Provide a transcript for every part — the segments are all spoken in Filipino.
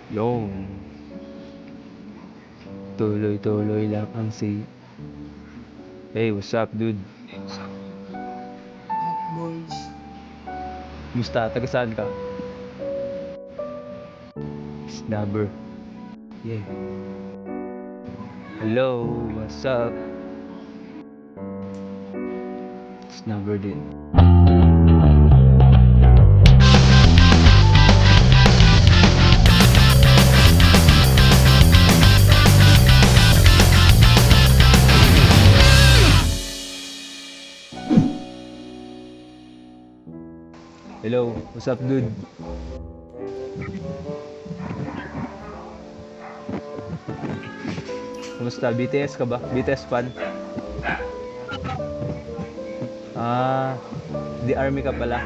Yung tuloy-tuloy lang ang Hey, what's up, dude? Boys. Musta? Taga saan ka? Snubber. Yeah. Hello, what's up? Snubber din. Hello, what's up, dude? Kumusta? BTS ka ba? BTS fan? The army ka pala.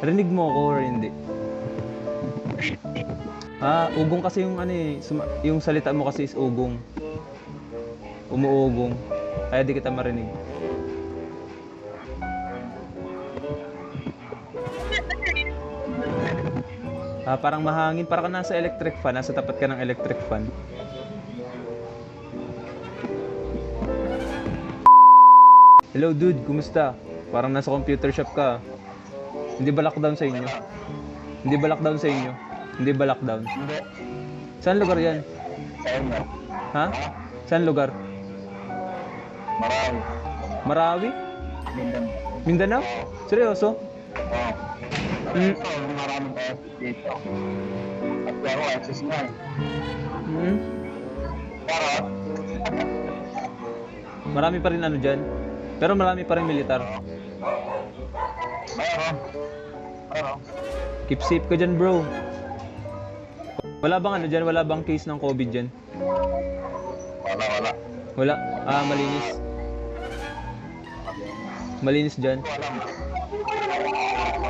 Rinig mo ako or hindi? Ugong kasi yung ano eh, yung salita mo kasi is ugong. Umuugong. Kaya di kita marinig. Parang mahangin, parang ka nasa electric fan, nasa tapat ka ng electric fan. Hello dude, kumusta? Parang nasa computer shop ka. Hindi ba lockdown sa inyo? Hindi ba lockdown sa inyo? Hindi ba lockdown? Hindi. Saan lugar yan? Saan na? Ha? Saan lugar? Marami. Marawi? Mindan. Mindanao? Seryoso? Oo. Mm. Ito, maraming tayo dito. At ako, access na eh. Mm. Pero, Marami pa rin ano dyan. Pero marami pa rin militar. mayroon. Mayroon. Keep safe ka dyan, bro. Wala bang ano dyan? Wala bang case ng COVID dyan? Wala. Wala. Malinis. Malinis dyan.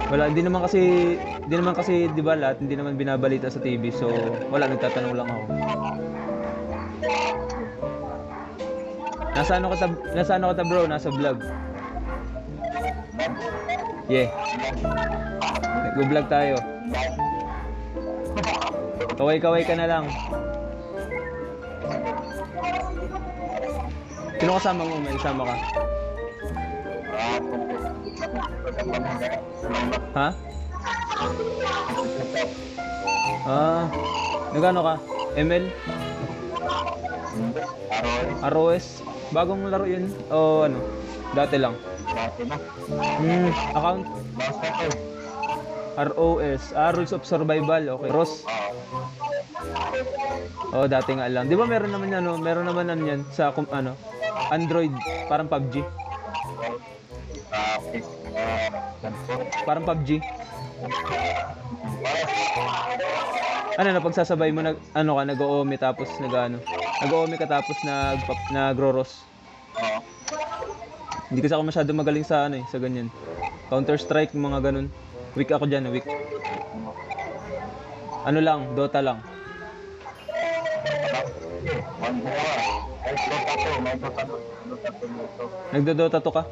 Wala, hindi naman kasi 'di ba lahat hindi naman binabalita sa TV. So, wala, nagtatanong lang ako. Nasa ano ka bro? Nasa vlog. Yeah. Nag-vlog tayo. Kaway-kaway ka na lang. Sino kasama mo? May kasama ka? Ha? Nagano ka? ML? ROS? Bagong laro yun? O ano? Dati lang? Dati na. Account? Basta ko. ROS? Rules of Survival. Okay. ROS? Oh, dati nga lang. Di ba meron naman yan, no? Meron naman ano yan sa ano? Android. Parang PUBG. Parang PUBG. Ano na pagsasabay mo ano ka nag-oomi tapos nag-oomi ka tapos nagro-ros. Hindi kasi ako masyado magaling sa ano sa ganyan. Counter Strike mga ganun. Weak ako diyan, weak. Ano lang, Dota lang. Nagdo-Dota to ka?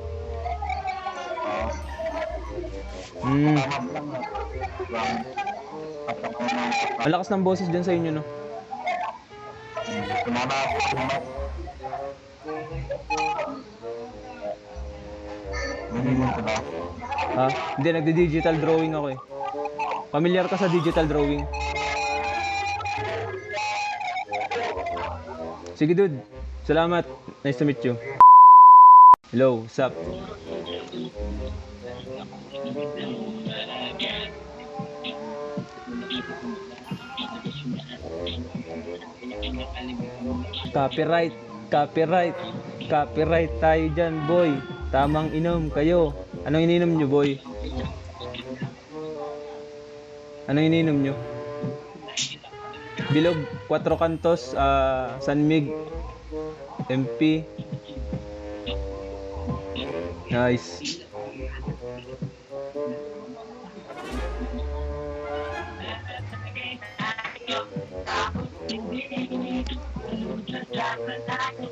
Ang lakas ng boses dyan sa inyo, no? Hindi, nagdi-digital drawing ako eh. Familiar ka sa digital drawing? Sige dude, salamat. Nice to meet you. Hello, what's up? Copyright tayo dyan, boy. Tamang inom kayo. Anong ininom nyo, boy? Anong ininom nyo? Bilog, 4 Cantos, San Mig, MP. Nice.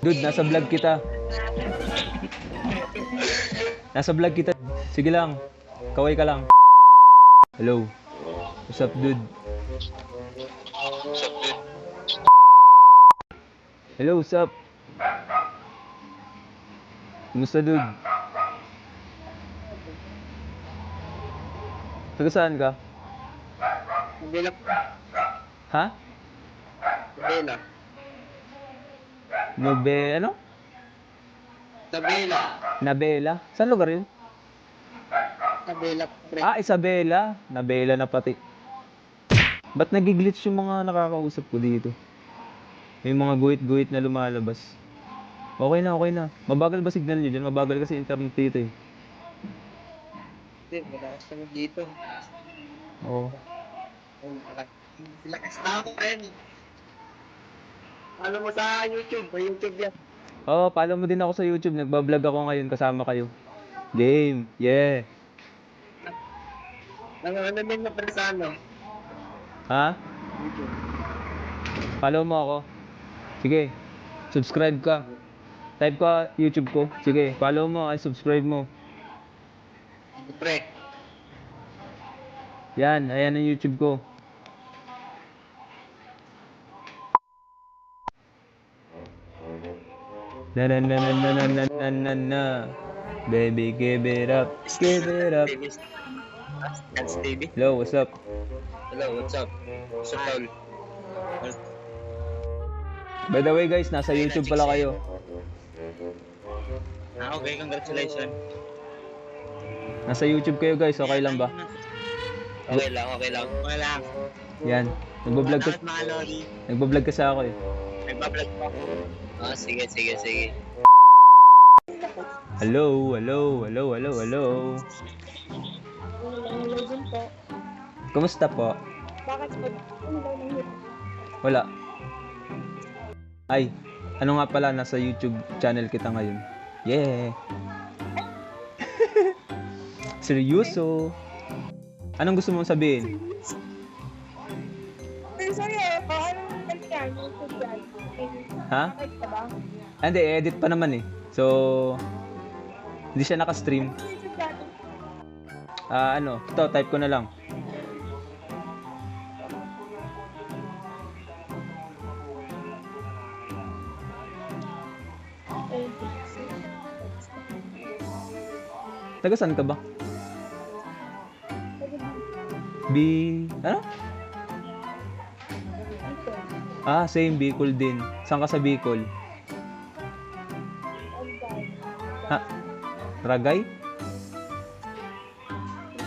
Dude, nasa vlog kita. Nasa vlog kita. Sige lang. Kaway ka lang. Hello. What's up, dude? Hello, what's up? Kumusta, dude? Taga saan ka? Nabela po. Ha? Nabela. Ano? Nabela. Nabela? Saan lugar yun? Nabela, pre. Ah, Isabela. Nabela na pati. Ba't nagiglitch yung mga nakakausap ko dito? May mga guhit-guhit na lumalabas. Okay na, okay na. Mabagal ba signal nyo dyan? Mabagal kasi internet dito eh. Hindi, wala ka sa dito. Oo. Lakas na ako, friend. Ano mo sa YouTube? May YouTube yan. Oo, follow mo din ako sa YouTube. Nagbablog ako ngayon kasama kayo. Game. Yeah. Ano din na pala sa ano? Ha? YouTube. Follow mo ako. Sige. Subscribe ka. Type ka YouTube ko. Sige, follow mo ay subscribe mo. Pre. Yan, ayan ang YouTube ko. Na na na na na na na na na. Baby, give it up. Give it up. That's baby. Hello, what's up? Hello, what's up? What's up, Paul? By the way guys, nasa YouTube pala kayo. Okay, congratulations. Nasa YouTube kayo guys, okay lang ba? Okay lang, okay lang. Okay lang. Yan. Nagbablog ka. Mga Lodi. Nagbablog ka sa ako eh. Nagbablog pa. Ah, sige, sige, sige. Hello, hello, hello, hello, hello. Hello din po. Kumusta po? Bakit po? Ano daw nang hit? Wala. Ay, ano nga pala, nasa YouTube channel kita ngayon. Yeah. Seryoso. Anong gusto mong sabihin? Sorry po. Anong nangyari? YouTube yan? Ha? Bakit ka ba? Ah, hindi, edit pa naman eh. So, hindi siya naka-stream. Anong YouTube dati? Ano, ito, type ko na lang. Taga saan ka ba? Ano? Ah, same, Bicol din. Saan ka sa Bicol? Ha? Ragay?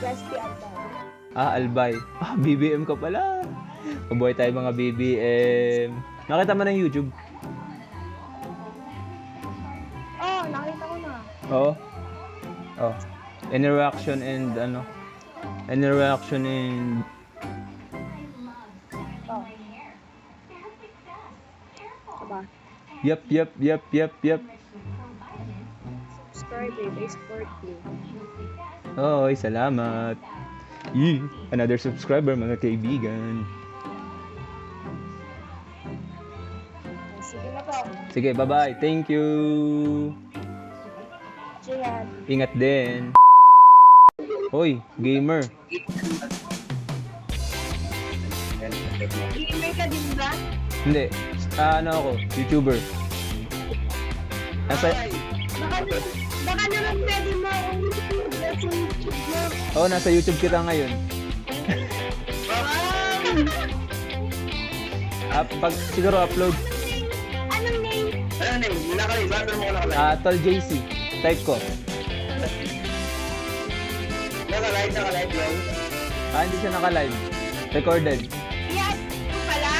Gaspi Albay. Ah, Albay. Ah, BBM ka pala. Mabuhay tayo mga BBM. Nakita mo na yung YouTube? Oh, nakita ko na. Oo. Oh. Any reaction and ano? Any reaction and Oh. Diba? Yup. Subscribe eh. Support you. Oh, salamat. Yee, another subscriber mga kaibigan. Sige na po. Sige, bye-bye. Thank you. Jihad. Ingat din. Hoy, gamer. Gamer ka din ba? Hindi. Ano ako? YouTuber. Nasa, Baka naman pwede mo akong sa YouTube mo. nasa YouTube kita ngayon. Pag siguro upload. Anong name? Ano name? Nakalay. Bago mo nakalay. Tol JC. Type ko. Nakalay lang. Hindi siya naka-live. Recorded. Yan. Ito pala.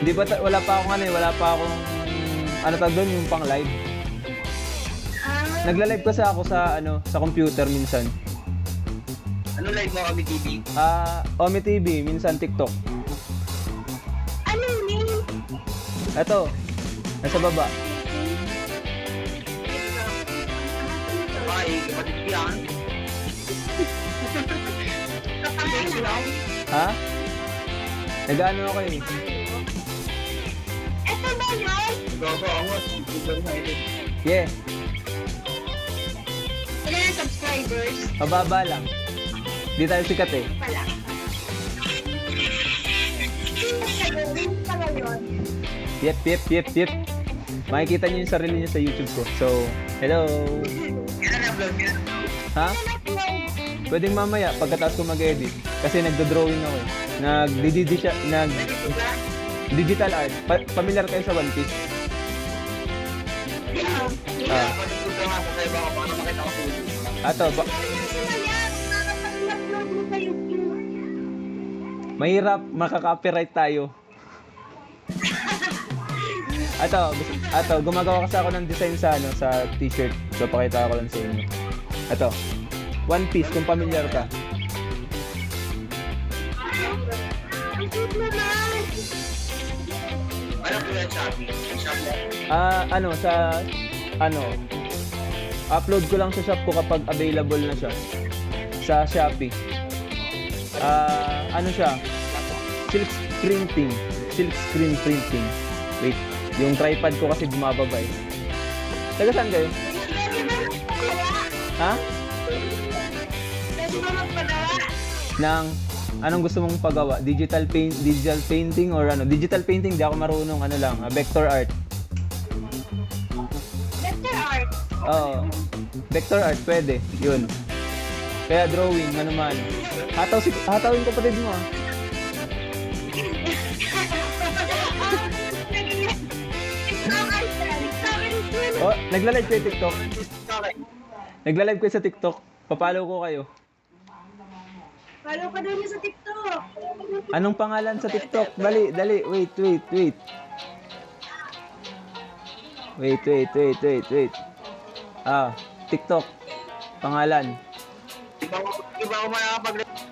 Hindi pa, wala pa akong ano tawag doon, yung pang live. Nagla-live kasi ako sa computer minsan. Ano live mo kami TV? Omi TV, minsan TikTok. Anong name? Eto, nasa baba. Ay, kapatid ko yan. Ha? Nag-ano ako eh. Ito ba yun? Gago ako. YouTuber na edit. Yeah, Ilan ang subscribers? mababa lang. Di tayo sikat eh. Wala. Kayo, win pa ngayon. Yep. Makikita niyo yung sarili niyo sa YouTube ko. So, hello. Kailan na-upload ka? Ha? Pwedeng mamaya pagkatapos ko mag-edit. Kasi nagdo-drawing ako eh. Digital art. Familiar kayo sa One Piece? Ah. Pag-upload ka nga sa iba ko, paano makita ko sa YouTube? Ato, Nakapag-upload mo sa YouTube. mahirap makaka-copyright tayo. Ato, gumagawa kasi ako ng design sa sa t-shirt. So pakita ko lang sa inyo. Ato. One Piece kung familiar ka. Ang cute naman. Ano po yan, Shopee? Shopee. Upload ko lang sa shop ko kapag available na siya. Sa Shopee. Siya? Silk screen printing. Wait, yung tripod ko kasi bumababa eh. Taga saan kayo? Pwede ba magpagawa? Ha? Pwede ba magpagawa? Anong gusto mong pagawa? Digital painting or ano? Digital painting, di ako marunong, vector art. Vector art. Oo. Vector art, pwede. Yun. Kaya drawing, ano-man. Hatawin ko patid mo ah. Oh, nagla-live kayo TikTok. Nagla-live kayo sa TikTok. Papalo ko kayo. Follow ka daw niya sa TikTok. Anong pangalan sa TikTok? Dali. Wait. Wait. TikTok. Pangalan. Di ba ako makakapag-